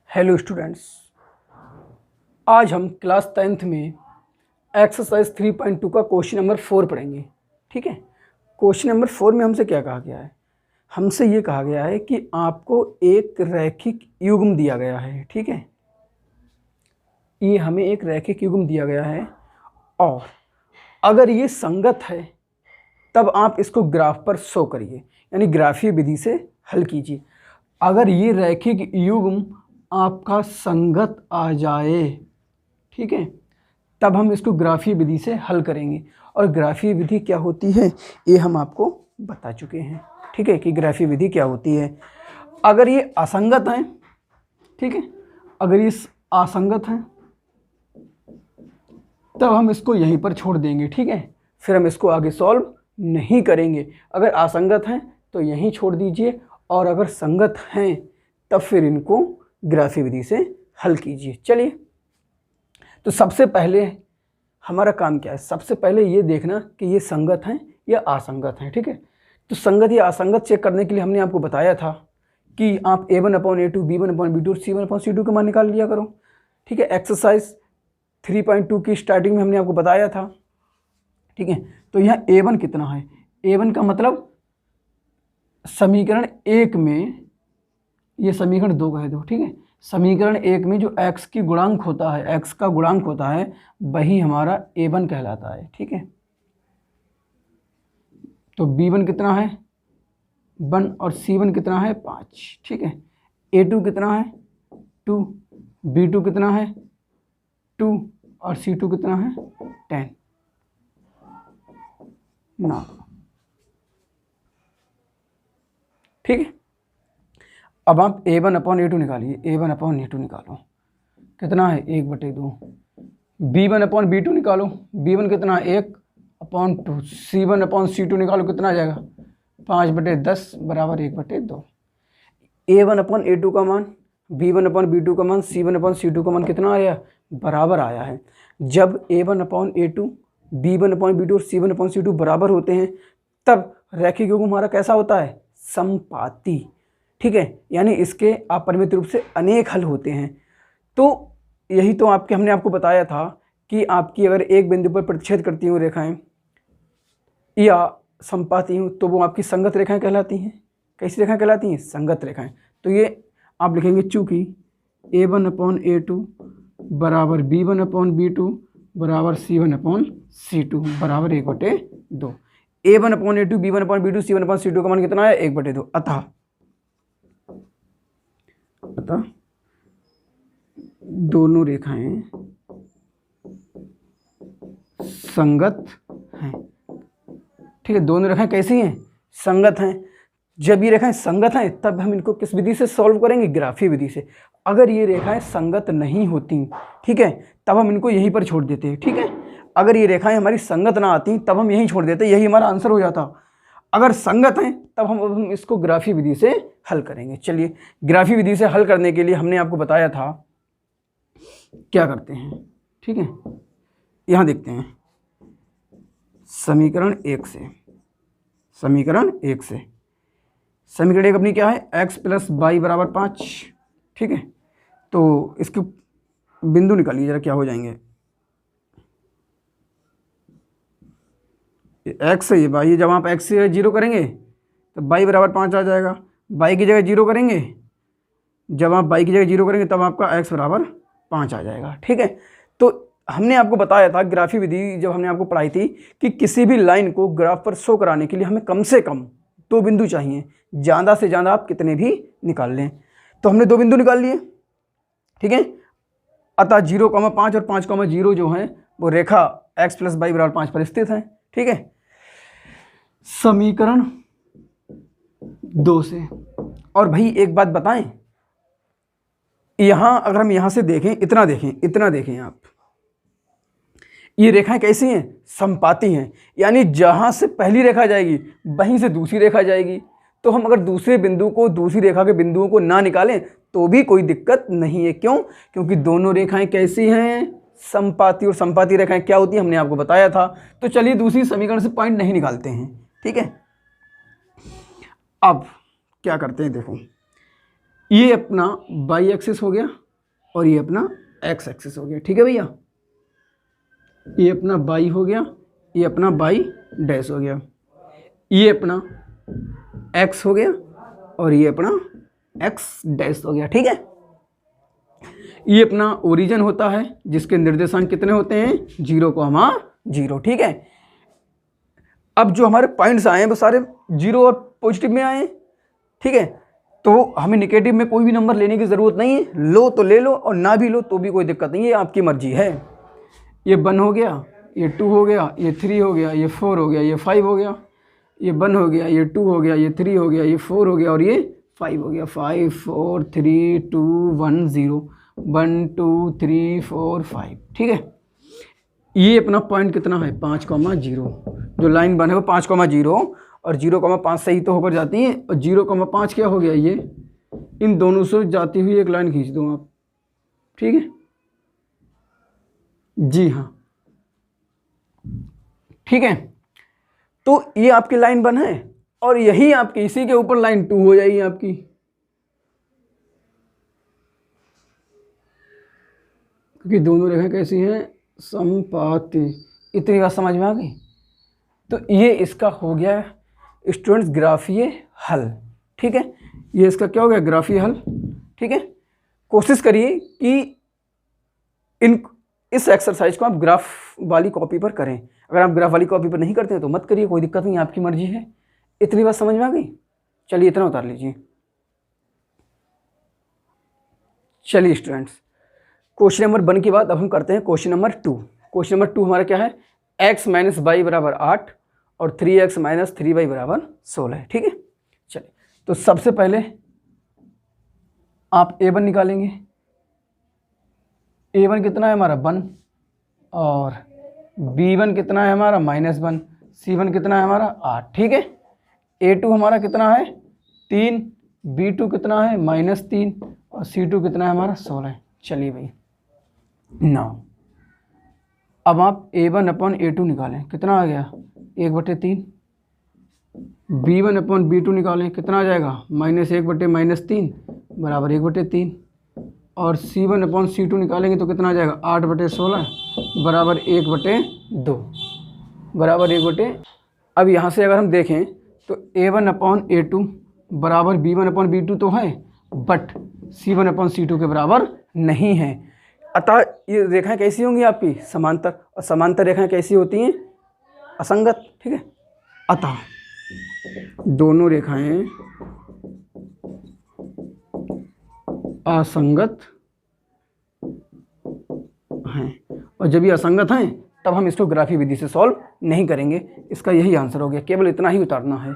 Hello students, आज हम class 10th में एक्सरसाइज 3.2 का क्वेश्चन नंबर 4 पढ़ेंगे। ठीक है, क्वेश्चन नंबर 4 में हमसे क्या कहा गया है? हमसे ये कहा गया है कि आपको एक रैखिक युग्म दिया गया है। ठीक है, ये हमें एक रैखिक युग्म दिया गया है और अगर ये संगत है तब आप इसको ग्राफ पर शो करिए, यानी ग्राफीय विधि से हल कीजिए। अगर ये रैखिक युग्म आपका संगत आ जाए, ठीक है, तब हम इसको ग्राफीय विधि से हल करेंगे। और ग्राफीय विधि क्या होती है ये हम आपको बता चुके हैं। ठीक है, कि ग्राफीय विधि क्या होती है। अगर ये असंगत है, ठीक है, अगर ये असंगत है तब हम इसको यहीं पर छोड़ देंगे। ठीक है, फिर हम इसको आगे सॉल्व नहीं करेंगे। अगर असंगत हैं तो यहीं छोड़ दीजिए, और अगर संगत हैं तब फिर इनको ग्राफीय विधि से हल कीजिए। चलिए, तो सबसे पहले हमारा काम क्या है? सबसे पहले ये देखना कि ये संगत हैं या असंगत हैं। ठीक है, तो संगत या असंगत चेक करने के लिए हमने आपको बताया था कि आप A1/A2, B1/B2 और C1/C2 का मान निकाल लिया करो। ठीक है, एक्सरसाइज 3.2 की स्टार्टिंग में हमने आपको बताया था। ठीक है, तो यहाँ A1 कितना है? A1 का मतलब समीकरण 1 में, ये समीकरण 2 कह दो। ठीक है, समीकरण 1 में जो x की गुणांक होता है, x का गुणांक होता है, वही हमारा A1 कहलाता है। ठीक है, तो B1 कितना है? 1 और C1 कितना है? 5। ठीक है, A2 कितना है? 2, B2 कितना है? 2 और C2 कितना है? 10 ना। ठीक है, अब आप A1/A2 निकालिए। A1/A2 निकालो, कितना है? 1/2। B1/B2 निकालो, B1 कितना है? 1/2। C1/C2 निकालो, कितना आ जाएगा? 5/10 बराबर 1/2। A1/A2 का मान, B1/B2 का मान, C1/C2 का मान कितना आया? बराबर आया है। जब A1/A2, B1/B2 और C1/C2 बराबर होते हैं तब रैखिक युग्म हमारा कैसा होता है? समपाती। ठीक है, यानी इसके अपरिमित रूप से अनेक हल होते हैं। तो यही तो हमने आपको बताया था कि आपकी अगर एक बिंदु पर प्रतिच्छेद करती हूँ रेखाएं या समपाती हूँ तो वो आपकी संगत रेखाएं कहलाती हैं। कैसी रेखाएं कहलाती हैं? संगत रेखाएं। तो ये आप लिखेंगे, चूँकि A1/A2 बराबर B1/B2 बराबर C1/C2 बराबर 1/2। A1/A2, B1/B2, C1/C2 का मान कितना है? 1/2। अतः दोनों रेखाएं संगत हैं। ठीक है, दोनों रेखाएं कैसी हैं? संगत हैं। जब ये रेखाएं संगत हैं तब हम इनको किस विधि से सॉल्व करेंगे? ग्राफीय विधि से। अगर ये रेखाएं संगत नहीं होती, ठीक है, तब हम इनको यहीं पर छोड़ देते हैं। ठीक है, अगर ये रेखाएं हमारी संगत ना आती तब हम यहीं छोड़ देते, यही हमारा आंसर हो जाता। अगर संगत हैं तब हम इसको ग्राफीय विधि से हल करेंगे। चलिए, ग्राफीय विधि से हल करने के लिए हमने आपको बताया था क्या करते हैं। ठीक है, यहाँ देखते हैं समीकरण 1 से। समीकरण 1 अपनी क्या है? x + y बराबर 5। ठीक है, तो इसके बिंदु निकालिए जरा, क्या हो जाएंगे? x है, ये y, जब आप x से 0 करेंगे तो y बराबर 5 आ जाएगा। y की जगह 0 करेंगे, जब आप y की जगह 0 करेंगे तब आपका x बराबर 5 आ जाएगा। ठीक है, तो हमने आपको बताया था ग्राफीय विधि जब हमने आपको पढ़ाई थी कि किसी भी लाइन को ग्राफ पर शो कराने के लिए हमें कम से कम 2 बिंदु चाहिए, ज़्यादा से ज़्यादा आप कितने भी निकाल लें। तो हमने 2 बिंदु निकाल लिए। ठीक है, अतः 0,5 और 5,0 जो हैं वो रेखा x + y बराबर 5 पर स्थित हैं। ठीक है, समीकरण 2 से। और भाई एक बात बताएं, यहाँ अगर हम यहाँ से देखें, इतना देखें आप, ये रेखाएं कैसी हैं? समपाती हैं, यानी जहाँ से पहली रेखा जाएगी वहीं से दूसरी रेखा जाएगी। तो हम अगर दूसरे बिंदु को, दूसरी रेखा के बिंदुओं को ना निकालें तो भी कोई दिक्कत नहीं है। क्यों? क्योंकि दोनों रेखाएं कैसी हैं? समपाती। और समपाती रेखाएं क्या होती हैं हमने आपको बताया था। तो चलिए दूसरी समीकरण से पॉइंट नहीं निकालते हैं। ठीक है, अब क्या करते हैं, देखो ये अपना वाई एक्सिस हो गया और ये अपना एक्स एक्सिस हो गया। ठीक है भैया, ये अपना वाई हो गया, ये अपना वाई डैश हो गया, ये अपना एक्स हो गया और ये अपना एक्स डैश हो गया। ठीक है, ये अपना ओरिजिन होता है जिसके निर्देशांक कितने होते हैं 0,0। ठीक है, अब जो हमारे पॉइंट्स आए हैं वो सारे 0 और पॉजिटिव में आए हैं। ठीक है, तो हमें नेगेटिव में कोई भी नंबर लेने की ज़रूरत नहीं है, लो तो ले लो और ना भी लो तो भी कोई दिक्कत नहीं है, आपकी मर्जी है। ये 1 हो गया, ये 2 हो गया, ये 3 हो गया, ये 4 हो गया, ये 5 हो गया, ये 1 हो गया, ये 2 हो गया, ये 3 हो गया, ये 4 हो गया और ये 5 हो गया। 5 4 3 2 1 0 1 2 3 4 5। ठीक है, ये अपना पॉइंट कितना है 5,0। जो लाइन बने वो 5,0 और 0,5 से ही तो होकर जाती है, और 0,5 क्या हो गया, ये इन दोनों से जाती हुई एक लाइन खींच दो आप। ठीक है, जी हाँ, ठीक है, तो ये आपकी लाइन 1 है और यही आपकी इसी के ऊपर लाइन 2 हो जाएगी आपकी। क्योंकि दोनों रेखाएं कैसी हैं, समपाती। इतनी बात समझ में आ गई। तो ये इसका हो गया स्टूडेंट्स ग्राफीय हल। ठीक है, ये इसका क्या हो गया, ग्राफीय हल। ठीक है, कोशिश करिए कि इस एक्सरसाइज को आप ग्राफ वाली कॉपी पर करें। अगर आप ग्राफ वाली कॉपी पर नहीं करते हैं तो मत करिए, कोई दिक्कत नहीं, आपकी मर्जी है। इतनी बात समझ में आ गई। चलिए इतना उतार लीजिए। चलिए स्टूडेंट्स, क्वेश्चन नंबर 1 के बाद अब हम करते हैं क्वेश्चन नंबर 2। क्वेश्चन नंबर 2 हमारा क्या है, x - y = 8 और 3x - 3y = 16। ठीक है, चलिए तो सबसे पहले आप a1 निकालेंगे। a1 कितना है हमारा 1 और b1 कितना है हमारा -1, c1 कितना है हमारा 8। ठीक है, a2 हमारा कितना है 3, b2 कितना है -3 और c2 कितना है हमारा 16। चलिए भाई, नाउ अब आप a1/a2 निकालें, कितना आ गया 1/3। b1/b2 निकालें, कितना आ जाएगा -1/-3 बराबर 1/3। और c1/c2 निकालेंगे तो कितना आ जाएगा 8/16 बराबर 1/2 बराबर 1/। अब यहाँ से अगर हम देखें तो a1/a2 बराबर b1/b2 तो है, बट c1/c2 के बराबर नहीं है। अतः ये रेखाएं कैसी होंगी आपकी समांतर, और समांतर रेखाएं कैसी होती हैं असंगत। ठीक है, अतः दोनों रेखाएं असंगत हैं, और जब ये असंगत हैं तब हम इसको ग्राफी विधि से सॉल्व नहीं करेंगे। इसका यही आंसर हो गया, केवल इतना ही उतारना है।